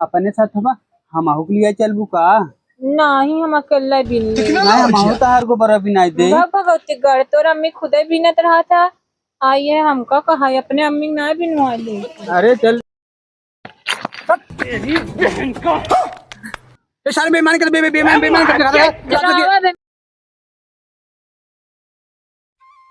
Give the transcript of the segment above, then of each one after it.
अपने साथ हवा हम आहू के लिए चलबू का। नहीं हम अकेला बिन नहीं हम आहू तार को बरा बिनाई दे। भगवती गढ़ तो अम्मी खुद ही बिनत रहा था। आइए हमका कहा अपने अम्मी ना बिनवा ले। अरे चल तेरी बहन का ये सारे बेईमान कर बेईमान कर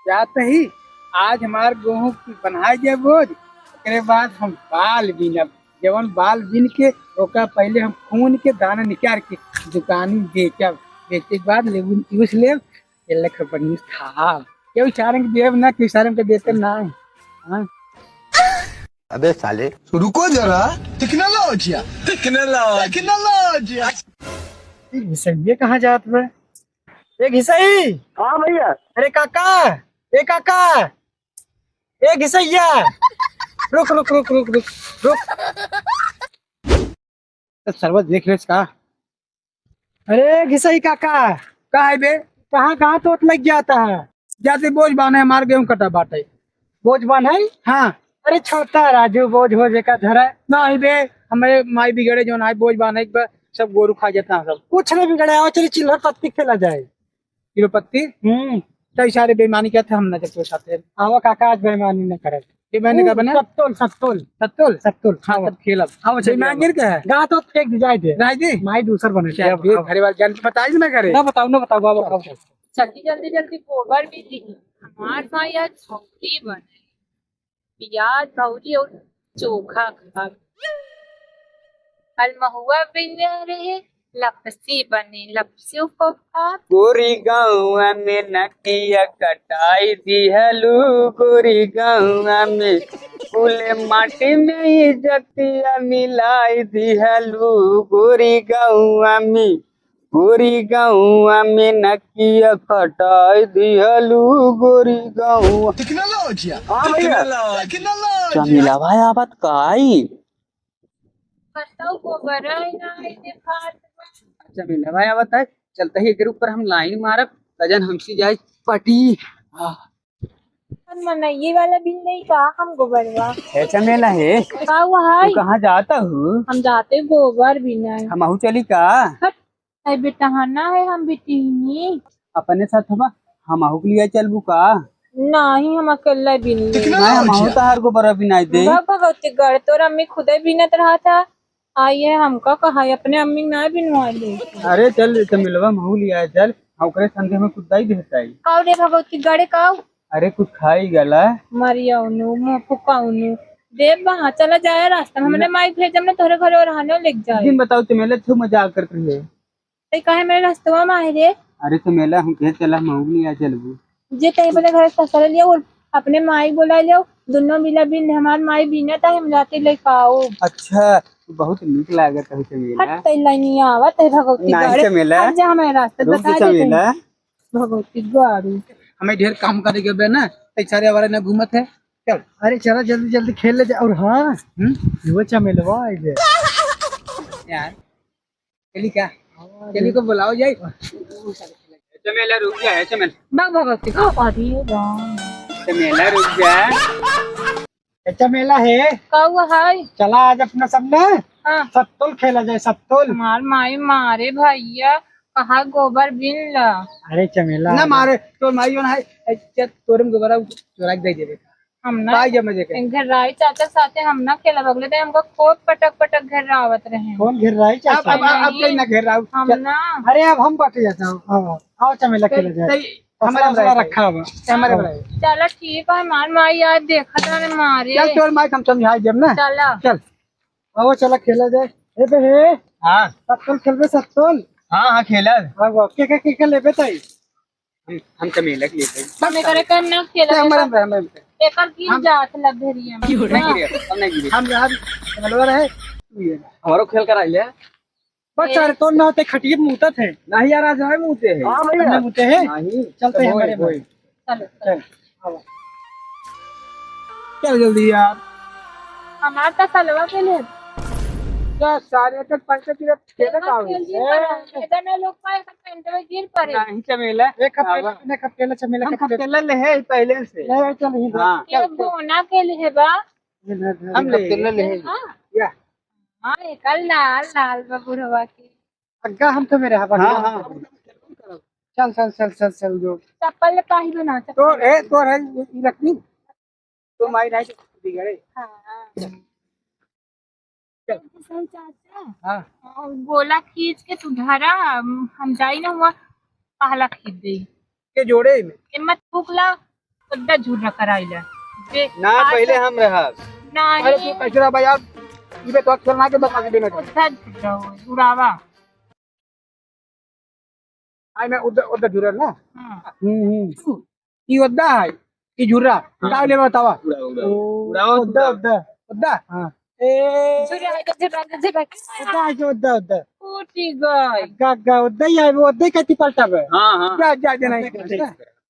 जाते ही आज हमार गेहूं की बनाए जे बोझ के बाद हम बाल बीनब। जवन बाल बीन के ओका पहले हम खून के दाना निकाल के दुकानी बेचब। बेचे के बाद लेबू यूज लेब 1 लाख रुपया था क्यों चारें के देव ना क्यों सारे के देते ना। हाँ अबे साले रुको जरा टेक्नोलॉजिया ये कहाँ जात में एक घिसई। हाँ भैया अरे काका ए काका ए घिसैया रुक रुक रुक रुक रुक रुक सर्वत देख रहे का। अरे घिसई काका का है बे कहाँ कहाँ तो लग जाता है। जाते बोझ बाने हमार गेहूं कटा बाटे। बोझ बन है। हाँ अरे छोटा राजू बोझ हो जेका धरा नहीं बे हमारे माई बिगड़े जो ना बोझ बाने के सब गोरू खा जाता है। सब कुछ नहीं बिगड़ा आओ चलिए चिल्लर पत्ती खेला जाए। किलो पत्ती तो सारे बेईमानी क्या थे हम न जब साथ आओ काका आज बेईमानी न करे। ये मैंने का बना सत्तोल सत्तोल सत्तोल सत्तोल हाँ तब खेलब। आओ बेईमान गिर का है गा तो फेंक दी जाए थे राज दी माई दूसर बने घरे वाले जान बताइए ना करे ना बताओ बाबा जल्दी जल्दी जल्दी गोबर भी दी। हमार माई आज झोंपड़ी बने प्याज भौजी और चोखा खा। कल महुआ बिन रहे लपसी बने लपसियों को खा। गोरी गाँव में नकिया कटाई दिहलू गोरी गाँव में फूले माटी में इज्जतिया मिलाई दिहलू गोरी गाँव में नकिया कटाई दिहलू गोरी गाँव। टेक्नोलॉजिया हाँ भैया चमिला भाई आवत काई बताओ गोबर ना देखा। चमिला भाई आवत है चलते ही एक ऊपर हम लाइन मारब तजन हमसी जाए पटी। ये वाला बिल नहीं का हम गोबरवा ऐसा मेला है का हुआ है। तू कहाँ जाता हूँ हम जाते गोबर बिना। हम आहू चली का। अरे बेटा हना है हम बेटी अपने साथ हवा हम आहू के लिए चलबू का। नहीं हम अकेला बिन नहीं हम आहू तार को बरा बिनाई दे। भगवती गढ़ तो अम्मी खुद ही बिनत रहा था। आइए हमका कहा अपने अम्मी ना बिनवा ले। अरे चल चमिलवा महू लिया चल ओकरे संगे में कुछ दाई देता है। काऊ रे भगवती गढ़े काऊ अरे कुछ खाई गला मरिया उनु मुंह फुकाउनु देव वहाँ चला जाए रास्ता में हमने माई भेज हमने तोरे घरे और रहने लेके जाए। दिन बताओ चमेला तू मजाक करते रहे। ते काहे मेरे रास्ते में आए रे। अरे चमेला हम कहे चला महू लिया चलबू जे तई बोले घर ससुर लियो और अपने माई बोला लियो दोनों मिला बिन हमार माई बिना ता हम जाते लेके आओ। अच्छा बहुत नीक लागत है चमेला। हट तई लाइनी आवत है भगवती नहीं गढ़े चमेला जा हमें रास्ते बता दे चमेला भगवती गढ़। हमें ढेर काम करे के बे ना सारे हमारे ना घूमत है। चल अरे चला जल्दी जल्दी खेल ले और हाँ वो चमेलवा आइले यार चली क्या चली को बुलाओ जाए। चमेला रुक जा है चमेला भगवती को अरे राम चमेला रुक जा। चमेला है काऊ है। चला आज अपना सब ना हाँ सत्तोल खेला जाए सत्तोल। हमार माई मारे भैया कहा गोबर बिन ला। अरे चमेला ना मारे तो माई ना है तोरम दोबारा चोरा के दे दे हम ना पाई जब मजे के घर राई चाचा साथे हम ना खेला बगले थे हमको खूब पटक पटक घर रावत रहे। कौन घेर रहा है चाचा। अब कहीं ना घेर रहा हम ना अरे अब हम बट जाता हूँ आओ चमेला खेला जाए हमारा रखा हुआ हमारे बड़े चला ठीक है हमार माई यार देखा था ने मारे। चल तोर माई हम समझाए जब ना चला चल आओ चला खेला जाए। ए बे हे हाँ सत्तोल खेलबे सत्तोल। हाँ हाँ खेला आओ के लेबे तई हम चमेला के लिए हमें करे करना खेला हमारे एकर की जात लभरिया में हम यार चमेलवा रहे हमारो खेल कर आइले बस अरे तो ना होते खटिए मुंहता थे नहीं यार आज है मुते है। हाँ भैया मुंहते हैं नहीं चलते हैं हमारे भाई चलो चल आओ चल जल्दी यार हमार तो सलवा के लिए क्या सारे तक पंचायत की खेले का इधर में लोग पाए पेंट में गिर पड़े। नहीं चमेला एक कपेला चमेला हम कपेला ले है पहले से ले चल ही हाँ ये बोना के लिए बा हम कपेला ले है हाँ या हाँ कल लाल लाल बबुरवा के अग्गा हम तो मेरे हवा चल चल चल चल चल जो चप्पल पाही बना तो चप्पल। ए तो है ये रखनी तो माई नहीं बिगड़े। हाँ चाचा हाँ गोला खींच के तू धरा हम जाई ना हुआ पहला खींच दे के जोड़े में मत फूकला उद्दा झूठा कराइला ना पहले हम रहा अरे तू नहीं कैसे रहा भाई यार ये तो खेलना के बता देना उद्दा झूठा हो उड़ावा। आई मैं उधर उधर जुड़ा ना हाँ। ये उद्दा है ये जुड़ा का ले बतावा उद्दा उद्दा उद्दा हाँ ए झूठा उद्दा उद्दा उद्दा फूटी गई अग्गा अग्गा उद्दा ही है वो उद्दा ही कहती पलटा बे जा जा जा नहीं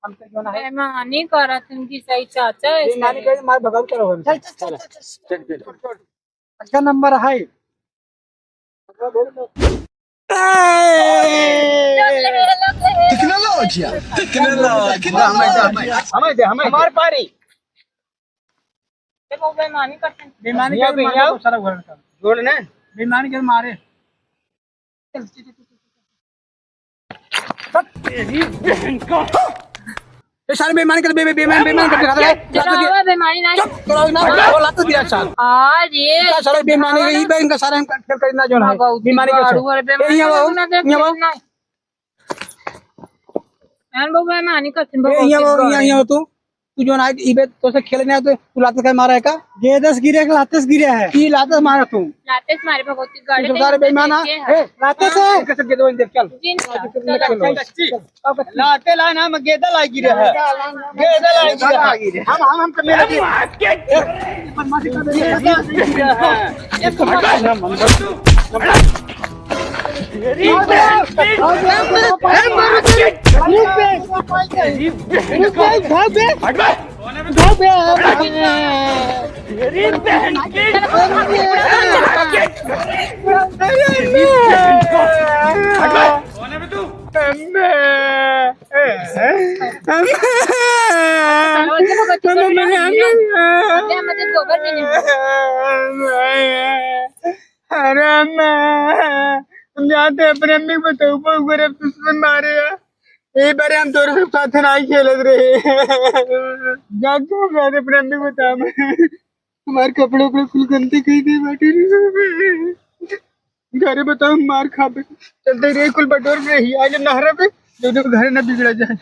हम तो जो ना है बेईमानी करा तुमकी सही चाचा ये नानी कहे मार भगाव करो चल चल चल चल अग्गा नंबर है टेक्नोलॉजिया टेक्नोलॉजिया हमें हमार पारी देखो बेईमानी करते हैं। बेईमानी यहाँ के पे मारे यहाँ। बहुत सारा घर का जोड़ ना बेईमानी के मारे ये सारे बेईमानी कर बेईमान कर दिखा रहा जरा बेईमानी नहीं चलो ना वो लात दिया साल आज ये का सारे बेईमानी के ई बैंक का सारे हम खेल करना जो है बेईमानी के ये वो बेईमानी करते ये तू तू जो ना इबे तो से खेलने तो तू लात का मारा है का ये 10 गिरे के लातेस गिरे है ई लात मारा तू लाते मारे भगवती गाड़ी तू सारे बेईमान ए लाते से कैसे के दो देख चल लाते ला ना गेदा ला गिरे है गेदा ला गिरे है हम करने लगे गोबर भी नहीं अरे हम जाते अपने अम्मी को तो ऊपर ऊपर दुश्मन मारे ये बारे हम तोरे सब साथ नहीं खेलत रहे जाते हम जाते अपने अम्मी को तो हमारे कपड़े उपड़े फुल गंदे कही दे बैठे घरे बताओ मार खा पे चलते रहे कुल बटोर में रही आज नहरा पे जो घर न बिगड़ा जाए